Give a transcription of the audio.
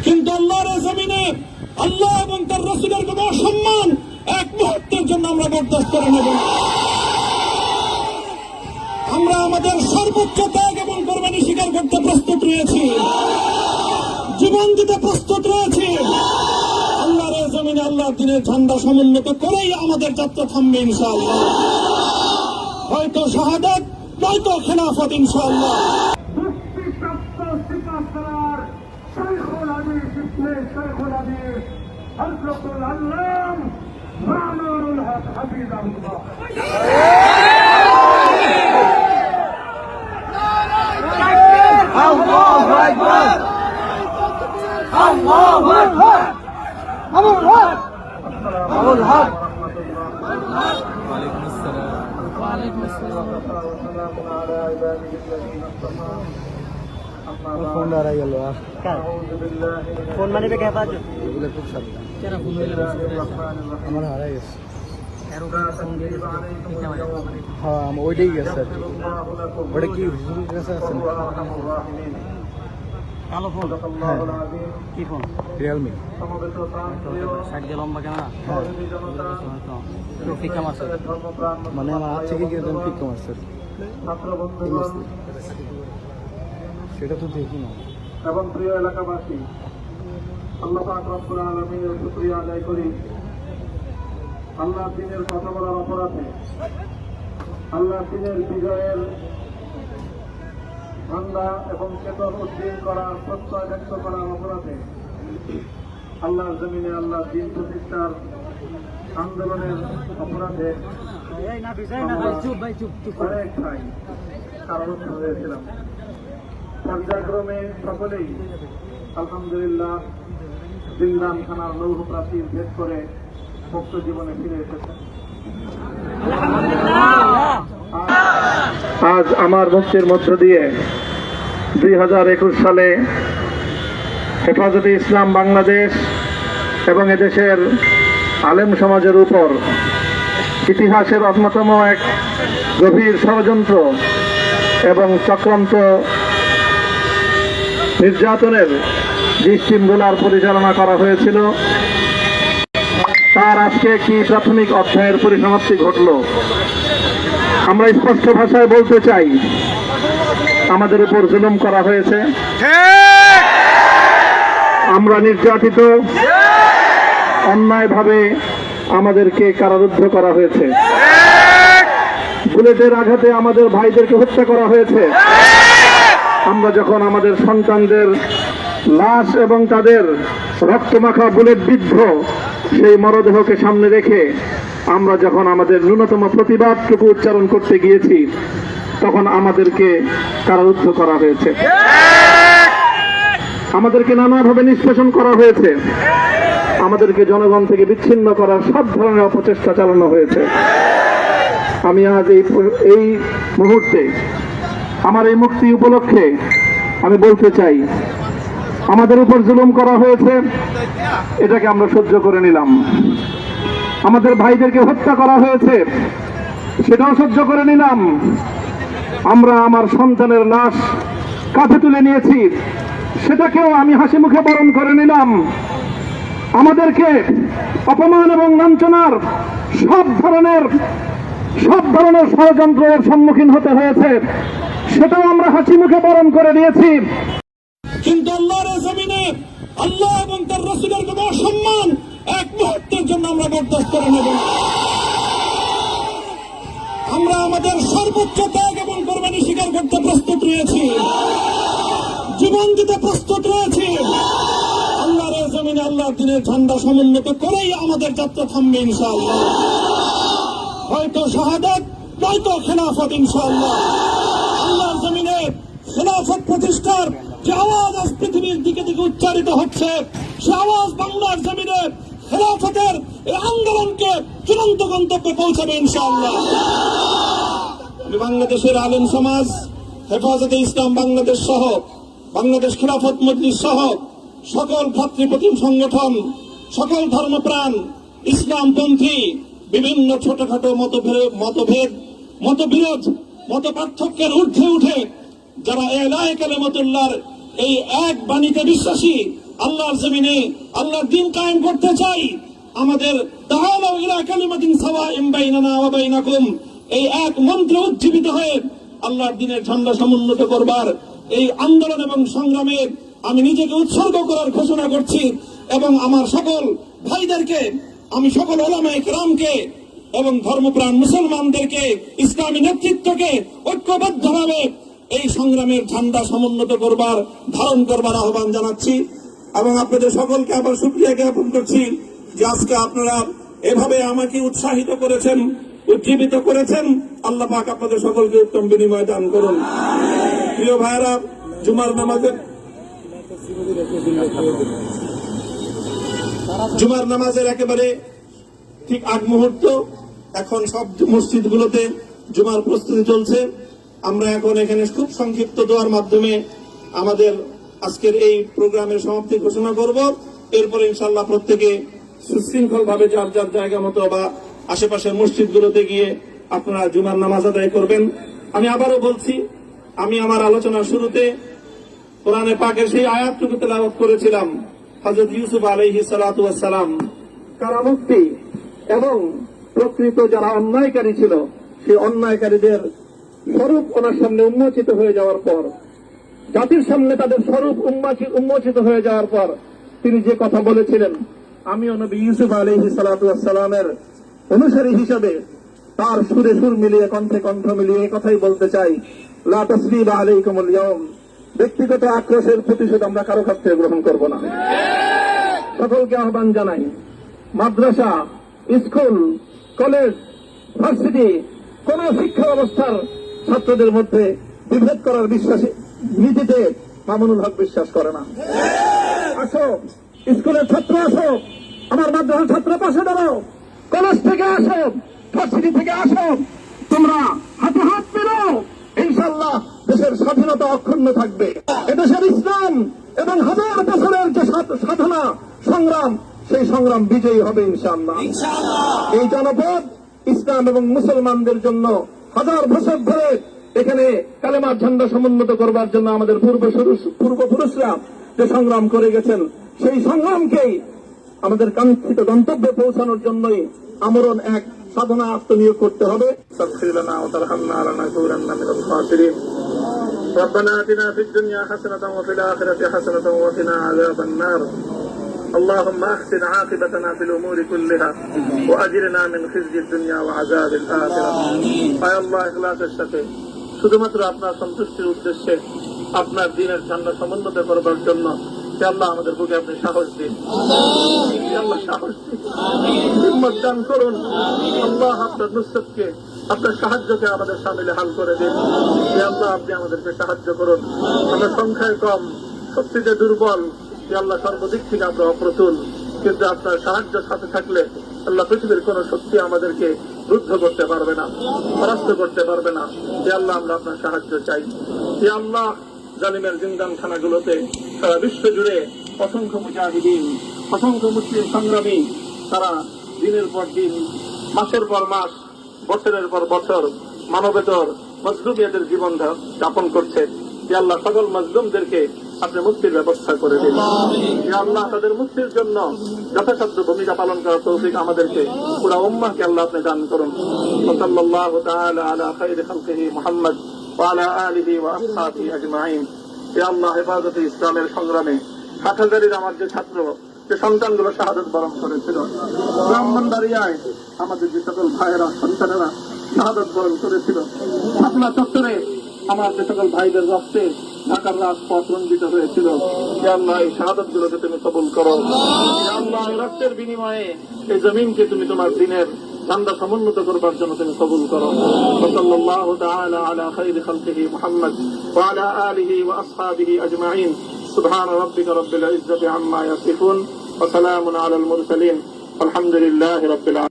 কিন্তু আল্লাহর জমিনে আল্লাহ এবং তার রাসূলের কোন অসম্মান এক মুহূর্তের জন্য আমরা বরদাস্ত করে নেব না। আমরা আমাদের সর্বোচ্চ ত্যাগ এবং কোরবানি স্বীকার করতে প্রস্তুত রয়েছি, জীবন দিতে প্রস্তুত রয়েছি। আল্লাহর জমিনে আল্লাহর দিনের ঝান্ডা সমুন্নত করেই আমাদের যাত্রা থামবে ইনশাআল্লাহ। হয়তো শাহাদাত, নয়তো খেলাফত ইনশাআল্লাহ। شيخ الحديث اثنين شيخ الحديث حضرة العلام معمر الحق حفظه الله. الله أكبر الله أكبر أبو الحق أبو الحق. وعليكم السلام وعليكم السلام والسلام على عباده الذين اصطفى. ফোন দাঁড়াই গেল ফোন মানে এগুলো খুব আমার হারাই গেছে। হ্যাঁ ওইটাই গেছে আর কি। ওটা কি হুজুরের কাছে আছে কালো ফোন? হ্যাঁ কি ফোন? রিয়েলমি। লম্বা ক্যামেরা? হ্যাঁ ফিকা মারছে মানে আমার হাত থেকে কিরকম ফিকা মারছে সেটা তো দেখি না। এবং প্রিয় এলাকাবাসী, আল্লাহ পাক রব্বুল আলামিনের শুকরিয়া আদায় করি। আল্লাহ দ্বীনের কথা বলার অপরাধে, আল্লাহ দ্বীনের বিজয়ের ঝান্ডা এবং চেতন উদ্দীন করার প্রত্যয় ব্যক্ত করার অপরাধে, আল্লাহর জমিনে আল্লাহ দ্বীন প্রতিষ্ঠার আন্দোলনের অপরাধে অনেক ঠাই কারারুদ্ধ হয়েছিলাম। পর্যায়ক্রমে সকলেই আলহামদুলিল্লাহ জিন্দান থানার লৌহ প্রাচীর ভেদ করে মুক্ত জীবনে ফিরে এসেছে। আজ আমার মুক্তির মধ্য দিয়ে 2021 সালে হেফাজতে ইসলাম বাংলাদেশ এবং এদেশের আলেম সমাজের উপর ইতিহাসের অন্যতম এক গভীর ষড়যন্ত্র এবং চক্রান্ত নির্যাতনের যে স্টিমগুলার পরিচালনা করা হয়েছিল, তার আজকে একটি প্রাথমিক অধ্যায়ের পরিসমাপ্তি ঘটল। আমরা স্পষ্ট ভাষায় বলতে চাই, আমাদের উপর জুলুম করা হয়েছে, আমরা নির্যাতিত, অন্যায়ভাবে আমাদেরকে কারারুদ্ধ করা হয়েছে, বুলেটের আঘাতে আমাদের ভাইদেরকে হত্যা করা হয়েছে। আমরা যখন আমাদের সন্তানদের লাশ এবং তাদের রক্তমাখা বুলেট বিদ্ধ সেই মরদেহকে সামনে রেখে আমরা যখন আমাদের ন্যূনতম প্রতিবাদটুকু উচ্চারণ করতে গিয়েছি, তখন আমাদেরকে কারারুদ্ধ করা হয়েছে, আমাদেরকে নানাভাবে নিষ্পেষণ করা হয়েছে, আমাদেরকে জনগণ থেকে বিচ্ছিন্ন করার সব ধরনের অপচেষ্টা চালানো হয়েছে। আমি আজ এই মুহূর্তে আমার এই মুক্তি উপলক্ষে আমি বলতে চাই, আমাদের উপর জুলুম করা হয়েছে, এটাকে আমরা সহ্য করে নিলাম। আমাদের ভাইদেরকে হত্যা করা হয়েছে, সেটাও সহ্য করে নিলাম। আমরা আমার সন্তানের লাশ কাঁধে তুলে নিয়েছি, সেটাকেও আমি হাসি মুখে বরণ করে নিলাম। আমাদেরকে অপমান এবং লাঞ্ছনার সব ধরনের ষড়যন্ত্রের সম্মুখীন হতে হয়েছে, সেটাও আমরা হাসি মুখে বরণ করে নিয়েছি। কিন্তু আল্লাহর জমিনে আল্লাহ এবং তার রাসূলের কোন অসম্মান এক মুহূর্তের জন্য আমরা বরদাস্ত করে নেব না। আমরা আমাদের সর্বোচ্চ ত্যাগ এবং কোরবানি স্বীকার করতে প্রস্তুত রয়েছি, জীবন দিতে প্রস্তুত রয়েছি। আল্লাহর জমিনে আল্লাহর দিনের ঝান্ডা সমুন্নত করেই আমাদের যাত্রা থামবে ইনশাআল্লাহ। হয়তো শাহাদাত, নয়তো খেলাফত ইনশাআল্লাহ। আল্লাহর জমিনে খেলাফত প্রতিষ্ঠার যে আওয়াজ আজ পৃথিবীর দিকে দিকে উচ্চারিত হচ্ছে, সে আওয়াজ বাংলার জমিনে খেলাফতের এই আন্দোলনকে চূড়ান্ত গন্তব্যে পৌঁছাবে ইনশাআল্লাহ। আমি বাংলাদেশের আলেম সমাজ, হেফাজতে ইসলাম বাংলাদেশ সহ বাংলাদেশ খেলাফত মজলিস সহ সকল ভ্রাতৃপ্রতিম সংগঠন, সকল ধর্মপ্রাণ, ইসলামপন্থী বিভিন্ন ছোটখাটো মতবিরোধ, মত পার্থক্যের ঊর্ধ্বে উঠে যারা এলায়ে কালেমাতুল্লাহর এই এক বাণীতে বিশ্বাসী, আল্লাহর জমিনে আল্লাহর দ্বীন কায়েম করতে চাই। আমাদের তাআলাউ ইলা কালিমাতিন সাওয়াইন বাইনানা ওয়া বাইনাকুম, এই এক মন্ত্রে উজ্জীবিত হয়ে আল্লাহর দ্বীনের ঝান্ডা সমুন্নত করবার এই আন্দোলন এবং সংগ্রামে আমি নিজেকে উৎসর্গ করার ঘোষণা করছি। এবং আমার সকল ভাইদেরকে, আমি সকল উলামায়ে কেরামকে এবং ধর্মপ্রাণ মুসলমানদেরকে, ইসলামী নেতৃত্বকে ঐক্যবদ্ধভাবে এই সংগ্রামের ঝান্ডা সমুন্নত করবার, ধারণ করবার আহ্বান জানাচ্ছি। এবং আপনাদের সকলকে আবার শুকরিয়া জ্ঞাপন করছি যে আজকে আপনারা এভাবে আমাকে উৎসাহিত করেছেন, উজ্জীবিত করেছেন। আল্লাহ পাক আপনাদের সকলকে উত্তম বিনিময় দান করুন। প্রিয় ভাইরা, জুমার নামাজের একেবারে ঠিক আগ মুহূর্ত। এখন সব মসজিদগুলোতে জুমার প্রস্তুতি চলছে। আমরা এখন এখানে খুব সংক্ষিপ্ত দোয়ার মাধ্যমে আমাদের আজকের এই প্রোগ্রামের সমাপ্তি ঘোষণা করব। এরপরে ইনশাআল্লাহ প্রত্যেকে সুশৃঙ্খল ভাবে যার যার জায়গা মতো বা আশেপাশের মসজিদগুলোতে গিয়ে আপনারা জুমার নামাজ আদায় করবেন। আমি আবারও বলছি, আমি আমার আলোচনার শুরুতে কোরআনে পাকের সেই আয়াতটুকু তেলাওয়াত করেছিলাম, হযরত ইউসুফ আলাইহিস সালাতু ওয়াস সালাম কারামুক্তি এবং প্রকৃত যারা অন্যায়কারী ছিল সেই অন্যায়কারীদের স্বরূপ ওনার সামনে উন্মোচিত হয়ে যাওয়ার পর, জাতির সামনে তাদের স্বরূপ উন্মোচিত হয়ে যাওয়ার পর তিনি যে কথা বলেছিলেন, আমিও নবী ইউসুফ আলাইহিস সালাতু ওয়াস সালামের অনুসারী হিসেবে তার সুরে সুর মিলিয়ে, কণ্ঠে কণ্ঠ মিলিয়ে এই কথাই বলতে চাই, লা তাসরিবা আলাইকুমুল ইয়াউম, ব্যক্তিগত আক্রোশের প্রতিশোধ আমরা কারো কাছ থেকে গ্রহণ করব না। সকলকে আহ্বান জানাই, মাদ্রাসা, স্কুল, কলেজ, ভার্সিটি, কোন শিক্ষা ব্যবস্থার ছাত্রদের মধ্যে বিভেদ করার বিশ্বাসী নীতিতে মামুনুল হক বিশ্বাস করে না। আসো, স্কুলের ছাত্র আসো, আমার মাদ্রাসার ছাত্র পাশে দাঁড়াও, কলেজ থেকে আসো, ভার্সিটি থেকে আসো, তোমরা হাতে হাত মেলাও, ইনশাআল্লাহ দেশের স্বাধীনতা অক্ষুণ্ণ থাকবে। এদেশের ইসলাম এবং হাজার বছরের যে সাধনা সংগ্রাম, সেই সংগ্রাম বিজয়ী হবে ইনশাআল্লাহ। এই জনপদ ইসলাম এবং মুসলমানদের জন্য হাজার বছর ধরে এখানে কালেমার ঝান্ডা সমুন্নত করবার জন্য আমাদের পূর্বপুরুষরা যে সংগ্রাম করে গেছেন, সেই সংগ্রামকেই আমাদের কাঙ্ক্ষিত গন্তব্যে পৌঁছানোর জন্যই আমরণ এক সাধনা আত্মনিয়োগ করতে হবে। ربنا آتنا في الدنيا حسنة وفي الآخرة حسنة وقنا عذاب النار اللهم أحسن عاقبتنا في الأمور كلها وأجرنا من خزي الدنيا وعذاب الآخرة আয় আল্লাহ, ইখলাসের সাথে শুধুমাত্র আপনার সন্তুষ্টির উদ্দেশ্যে আপনার দ্বীনের ঝান্ডা সমুন্নত করবার জন্য আল্লাহ আমাদের বুকে আপনি সাহস দিন, আল্লাহ সাহস দিন, হিম্মত দান করুন। আল্লাহ আপনার নুসরতকে, আপনার সাহায্যকে আমাদের সামিলে হাল করে দিন। আল্লাহ আপনি আমাদেরকে সাহায্য করুন। আমরা সংখ্যায় কম, শক্তিতে দুর্বল, আল্লাহ সর্বদিক থেকে আমরা অপ্রতুল, কিন্তু আপনার সাহায্য সাথে থাকলে আল্লাহ পৃথিবীর কোন শক্তি আমাদেরকে রুদ্ধ করতে পারবে না, পরাস্ত করতে পারবে না। আল্লাহ আমরা আপনার সাহায্য চাই। আল্লাহ জালিমের জিন্দানখানাগুলোতে সারা বিশ্ব জুড়ে অসংখ্য মুজাহিদিন, অসংখ্য মুসলিম সংগ্রামী তারা দিনের পর দিন, মাসের পর মাস, বছরের পর বছর মানবেতর মজলুমিয়াদের জীবন যাপন করছে। আল্লাহ সকল মজলুমদেরকে আপনি মুক্তির ব্যবস্থা করে দিন। আল্লাহ তাদের মুক্তির জন্য যথাসাধ্য ভূমিকা পালন করার তৌফিক আমাদেরকে, পুরা উম্মাহকে আল্লাহ আপনি দান করুন। সাল্লাল্লাহু তাআলা আলা খায়রি খালকিহি মুহাম্মদ ওয়া আলা আলিহি ওয়া আসহাবিহি আজমাইন। ইয়া আল্লাহ, হেফাজতে ইসলামের সংগ্রামে 60,000-এর আমার যে ছাত্র, যে সন্তানগুলো শাহাদাত বরণ করেছিল, ব্রাহ্মণবাড়িয়ায় আমাদের যে সকল ভাইয়েরা, সন্তানেরা শাহাদাত বরণ করেছিল, শাপলা চত্বরে আমার যে সকল ভাইদের রক্তে ঢাকার রাজপথ রঞ্জিত হয়েছিল, আল্লাহ এই শাহাদাত গুলোকে তুমি কবুল করো। আল্লাহ এই রক্তের বিনিময়ে এই জমিনকে তুমি তোমার দ্বীনের ঝান্ডা সমুন্নত করবার জন্য তুমি কবুল করো। সাল্লাল্লাহু তাআলা আলা খায়রি খালকিহি মুহাম্মদ ওয়া আলা আলিহি ওয়া আসহাবিহি আজমাইন। সুবহান রাব্বিকা রাব্বিল ইজ্জাতি আম্মা ইয়াসিফুন ওয়া সালামুন আলাল মুরসালিন। আলহামদুলিল্লাহি রাব্বিল আলামিন।